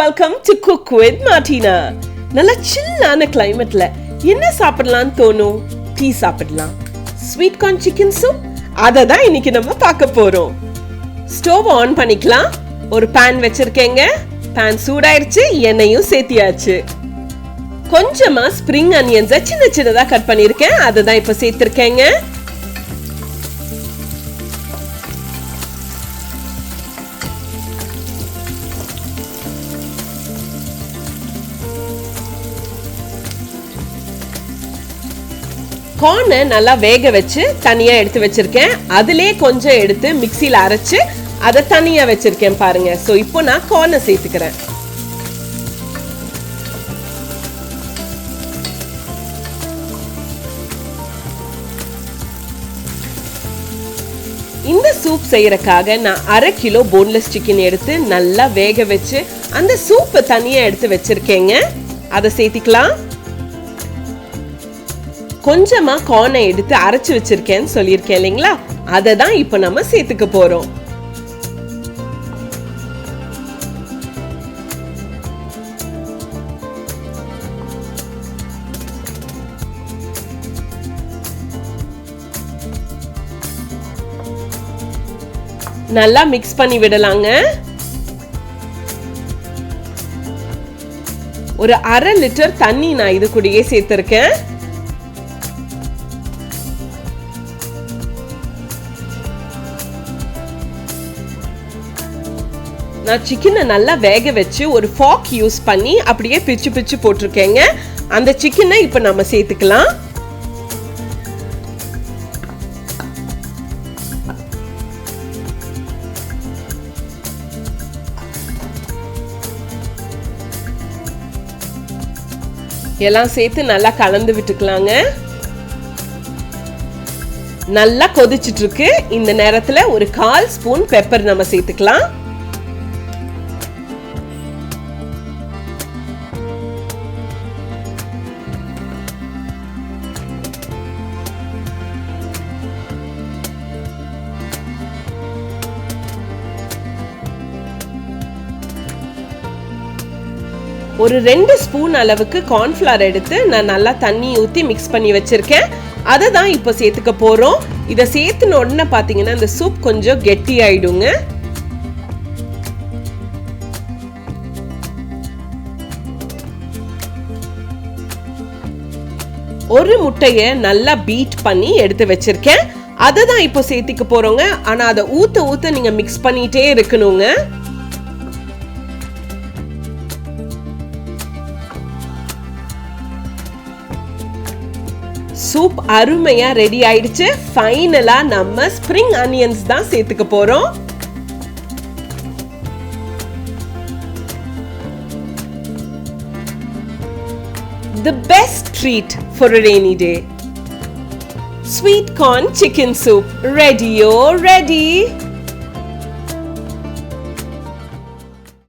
welcome to Cook with Martina. நல்ல சில்லான கிளைமேட்ல என்ன சாப்பிடலாம்னு தோணும்? டீ சாப்பிடலாம். ஸ்வீட் கார்ன் சிக்கன் சூப் அத தான் இன்னைக்கு நம்ம பார்க்க போறோம். ஸ்டவ் ஆன் பண்ணிக்கலாம். ஒரு pan வச்சிருக்கேங்க. pan சூடாயிருச்சு, எண்ணெயும் சேர்த்தியாச்சு. கொஞ்சமா ஸ்ப்ரிங் ஆனியன்ஸை சின்ன சின்னதா கட் பண்ணிருக்கேன். அதை தான் இப்ப சேர்த்திருக்கேங்க. கார்னை நல்லா வேக வச்சு தனியா எடுத்து வச்சிருக்கேன். அதிலே கொஞ்சம் எடுத்து மிக்சியில் அரைச்சு அதை தனியா வச்சிருக்கேன் பாருங்க. ஸோ இப்போ நான் கார்னை சேர்த்துக்கிறேன். இந்த சூப் செய்யறதுக்காக நான் 1/2 கிலோ போன்லெஸ் சிக்கன் எடுத்து நல்லா வேக வச்சு அந்த சூப்பை தனியா எடுத்து வச்சிருக்கேங்க. அதை சேர்த்திக்கலாம். கொஞ்சமா கார்னை எடுத்து அரைச்சு வச்சிருக்கேன்னு சொல்லியிருக்கேன் இல்லைங்களா, அதை தான் இப்போ நம்ம சேர்த்துக்க போறோம். நல்லா மிக்ஸ் பண்ணி விடலாங்க. ஒரு 1/2 லிட்டர் தண்ணி நான் இது கூடயே சேர்த்திருக்கேன். நான் சிக்கனை நல்லா வேக வச்சு ஒரு ஃபாக் யூஸ் பண்ணி அப்படியே பிச்சு பிச்சு போட்டிருக்கேங்க. அந்த சிக்கனை இப்போ நம்ம சேர்த்துக்கலாம். எல்லாம் சேர்த்து நல்லா கலந்து விட்டுக்கலாங்க. நல்லா கொதிச்சிட்டு இருக்கு. இந்த நேரத்துல ஒரு 1/4 ஸ்பூன் பெப்பர் நம்ம சேர்த்துக்கலாம். ஒரு 2 ஸ்பூன் அளவுக்கு கார்ன்ஃப்ளவர் எடுத்து நான் நல்லா தண்ணி ஊற்றி மிக்ஸ் பண்ணி வச்சிருக்கேன். அதை தான் இப்போ சேர்த்துக்க போறோம். இதை சேர்த்துன உடனே பார்த்தீங்கன்னா இந்த சூப் கொஞ்சம் கெட்டி ஆயிடுங்க. ஒரு முட்டையை நல்லா பீட் பண்ணி எடுத்து வச்சிருக்கேன். அதை தான் இப்போ சேர்த்துக்க போறோங்க. ஆனா அதை ஊத்த ஊத்த நீங்க மிக்ஸ் பண்ணிட்டே இருக்கணுங்க. சூப் அருமையா ரெடி ஆயிடுச்சு. ஃபைனலா நம்ம ஸ்ப்ரிங் ஆனியன்ஸ் தான் சேர்த்துக்க போறோம். The best treat for a rainy day. Sweet corn chicken soup. Ready, oh ready.